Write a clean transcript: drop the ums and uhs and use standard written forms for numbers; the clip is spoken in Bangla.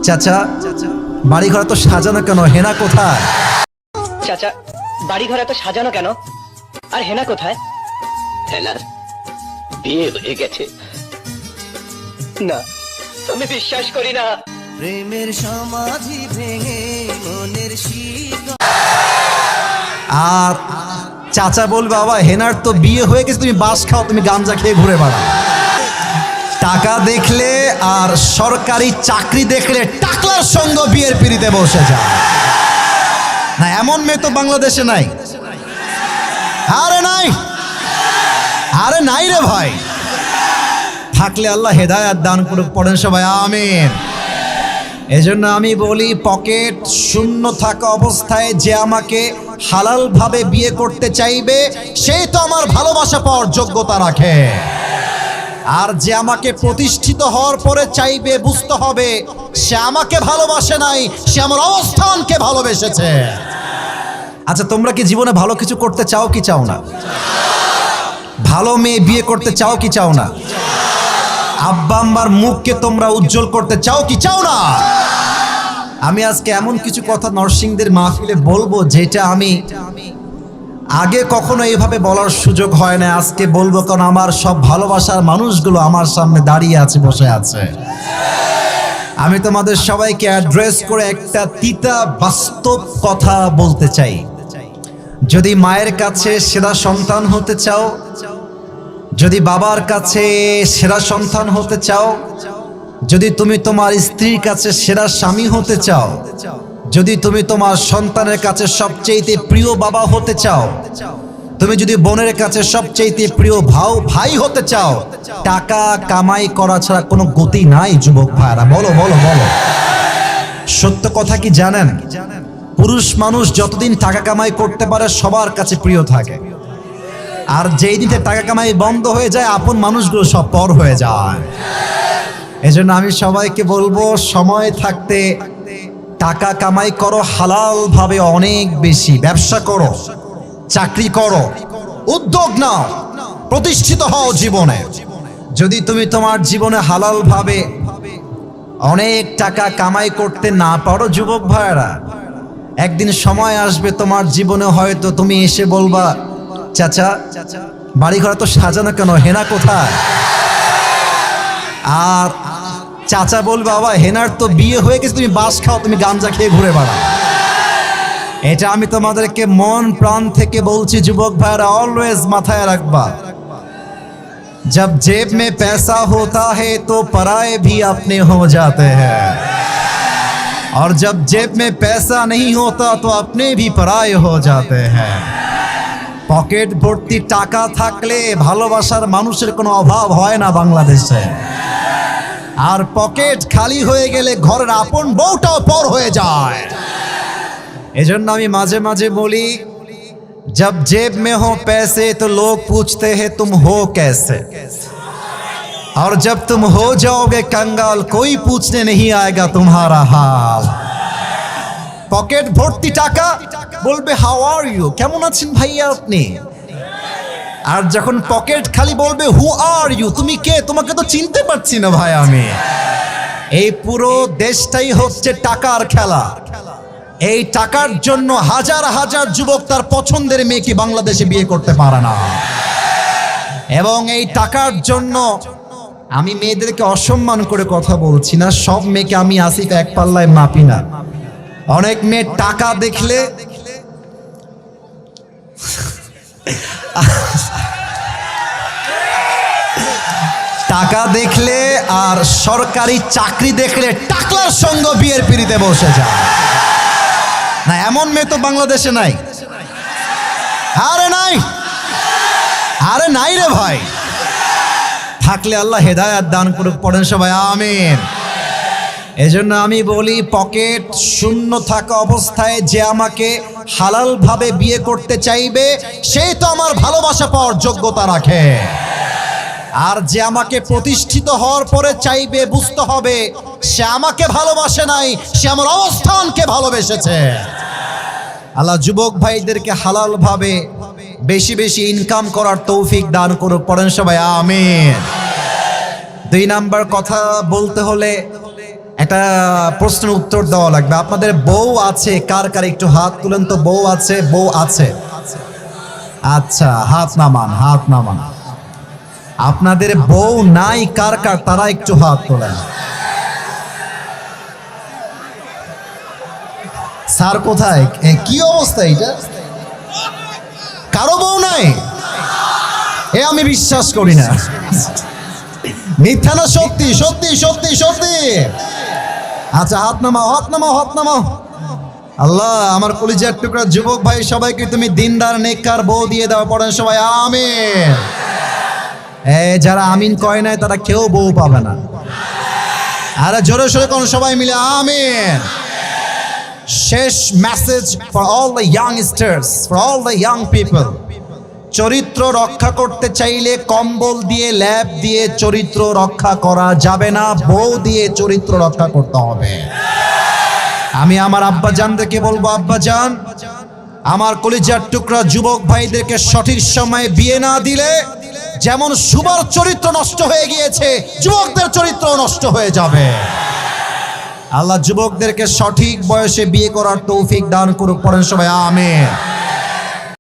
চাচা বাড়িঘর তো সাজানো কেন, হেনা কোথায়? চাচা বাড়িঘর এত সাজানো কেন, আর হেনা কোথায়? হেনার বিয়ে হয়ে গেছে। না, আমি বিশ্বাস করি না। প্রেমের সমাধি ভেঙে মনের আর চাচা বলবে বাবা হেনার তো বিয়ে হয়ে গেছে, তুমি বাস খাও, তুমি গাঞ্জা খেয়ে ঘুরে বেড়াও। টাকা দেখলে আর সরকারি চাকরি দেখলে টাকলার সঙ্গে বিয়ের পিড়িতে বসে যায় না, এমন মেয়ে তো বাংলাদেশে নাই। আরে নাই, আরে নাই রে ভাই। থাকলে আল্লাহ হেদায়েত দান করুক, পড়েন সবাই আমিন। এজন্য আমি বলি পকেট শূন্য থাকা অবস্থায় যে আমাকে হালাল ভাবে বিয়ে করতে চাইবে সেই তো আমার ভালোবাসা পাওয়ার যোগ্যতা রাখে। আর যে আমাকে প্রতিষ্ঠিত হওয়ার পরে চাইবে, বুঝতে হবে সে আমাকে ভালোবাসে নাই, সে আমার অবস্থানকে ভালোবেসেছে। আচ্ছা, তোমরা কি জীবনে ভালো কিছু করতে চাও কি চাও না? ভালো মেয়ে বিয়ে করতে চাও কি চাও না? আব্বা আম্মার মুখকে তোমরা উজ্জ্বল করতে চাও কি চাও না? আমি আজকে এমন কিছু কথা নরসিংদের মাহফিলে বলবো যেটা আমি আগে কখনো এইভাবে বলার সুযোগ হয় না। আজকে বলবো কারণ আমার সব ভালোবাসার মানুষগুলো আমার সামনে দাঁড়িয়ে আছে, বসে আছে। আমি তোমাদের সবাইকে অ্যাড্রেস করে একটা তিতা বাস্তব কথা বলতে চাই। যদি মায়ের কাছে সেরা সন্তান হতে চাও, যদি বাবার কাছে সেরা সন্তান হতে চাও, যদি তুমি তোমার স্ত্রীর কাছে সেরা স্বামী হতে চাও, যদি তুমি তোমার সন্তানের কাছে সবচেয়ে প্রিয় বাবা হতে চাও, তুমি যদি বোনের কাছে সবচেয়ে প্রিয় ভাই হতে চাও, টাকা কামাই করা ছাড়া কোনো গতি নাই যুবক ভাইরা। বলো বলো বলো, সত্য কথা কি জানেন? পুরুষ মানুষ যতদিন টাকা কামাই করতে পারে সবার কাছে প্রিয় থাকে, আর যেই দিকে টাকা কামাই বন্ধ হয়ে যায় আপন মানুষগুলো সব পর হয়ে যায়। এজন্য আমি সবাইকে বলবো সময় থাকতে টাকা কামাই করো হালাল ভাবে, অনেক বেশি ব্যবসা করো, চাকরি করো, উদ্যোগ নাও, প্রতিষ্ঠিত হও জীবনে। যদি তুমি তোমার জীবনে হালাল ভাবে অনেক টাকা কামাই করতে না পারো যুবক ভাইরা, একদিন সময় আসবে তোমার জীবনে হয়তো তুমি এসে বলবা চাচা বাড়িঘর তো সাজানো কেন, হেনা কোথায়? আর চাচা বলবে বাবা হেনার তো বিয়ে হয়ে গেছে, তুমি বাস খাও, তুমি গাঞ্জা খেয়ে ঘুরে বেড়াও। এটা আমি তোমাদেরকে মন প্রাণ থেকে বলছি যুবক ভাইরা, অলওয়েজ মাথায় রাখবা, जब जेब में पैसा होता है तो पराए भी अपने हो जाते हैं, और जब जेब में पैसा नहीं होता तो अपने भी पराए हो जाते हैं। পকেট ভর্তি টাকা থাকলে ভালোবাসার মানুষের কোনো অভাব হয় না বাংলাদেশে, আর পকেট খালি হয়ে গেলে ঘরের আপন বউটাও পর হয়ে যায়। এজন্য আমি মাঝে মাঝে বলি, जब जेब में हो पैसे तो लोग पूछते हैं तुम हो कैसे, और जब तुम हो जाओगे कंगाल कोई पूछने नहीं आएगा तुम्हारा हाल। পকেট ভর্তি টাকা, বলবে হাউ আর ইউ, কেমন আছেন ভাইয়া আপনি? আর যখন পকেট খালি বলবে হু আর ইউ, তুমি কে, তোমাকে তো চিনতে পারছি না ভাই আমি। এই পুরো দেশটাই হচ্ছে টাকার খেলা। এই টাকার জন্য হাজার হাজার যুবক তার পছন্দের মেয়েকে বাংলাদেশে বিয়ে করতে পারে না, এবং এই টাকার জন্য আমি মেয়েদেরকে অসম্মান করে কথা বলছি না, সব মেয়েকে আমি আসিফ এক পাল্লায় মাপি না। অনেক মেয়ে টাকা দেখলে টাকা দেখলে আর সরকারি চাকরি দেখলে টাকলার সঙ্গে বিয়ের পিড়িতে বসে যায় না, এমন মেয়ে তো বাংলাদেশে নাই। আরে নাই, আরে নাই রে ভাই। থাকলে আল্লাহ হেদায়েত দান করুক, পড়েন সবাই আমিন। এজন্য আমি বলি পকেট শূন্য থাকা অবস্থায় যে আমাকে হালাল ভাবে বিয়ে করতে চাইবে সেই তো আমার ভালোবাসা পাওয়ার যোগ্যতা রাখে। আর যে আমাকে প্রতিষ্ঠিত হওয়ার পরে চাইবে, বুঝতে হবে সে আমাকে ভালোবাসে নাই, সে আমার অবস্থানকে ভালোবেসেছে। আল্লাহ যুবক ভাইদেরকে হালাল ভাবে বেশি বেশি ইনকাম করার তৌফিক দান করুক, পড়েন সবাই আমিন। দুই নাম্বার কথা বলতে হলে একটা প্রশ্নের উত্তর দেওয়া লাগবে। আপনাদের বউ আছে কার কার, একটু হাত তুলেন তো। বউ আছে, বউ আছে? আচ্ছা, হাত নামান, হাত নামান। আপনাদের বউ নাই কার কার, তারা একটু হাত তোলেন। স্যার কোথায়? কি অবস্থা এটা? কারো বউ নাই? এ আমি বিশ্বাস করি না। মিথ্যা না সত্যি? সত্যি সত্যি সত্যি। আচ্ছা, হাত নামাও, হাত নামাও, হাত নামাও। আল্লাহ, আমার কলিজার টুকরা যুবক ভাই সবাইকে তুমি দিনদার নেককার বউ দিয়ে দাও। পড়েন সবাই আমিন। যারা আমিন কয় নাই তারা কেউ বউ পাবে না। আরে জোরে সোরে কোন সবাই মিলে আমিন। শেষ message for all the youngsters, for all the young people. চরিত্র রক্ষা করতে চাইলে কম্বল দিয়ে, ল্যাপ দিয়ে চরিত্র রক্ষা করা যাবে না, বউ দিয়ে চরিত্র রক্ষা করতে হবে। আমি আমার আব্বাজানদেরকে বলবো, আব্বাজান, আমার কলিজার টুকরা যুবক ভাইদেরকে সঠিক সময়ে বিয়ে না দিলে যেমন সুবার চরিত্র নষ্ট হয়ে গিয়েছে, যুবকদের চরিত্র নষ্ট হয়ে যাবে। আল্লাহ যুবকদেরকে সঠিক বয়সে বিয়ে করার তৌফিক দান করুক। পড়েন সবাই আমিন।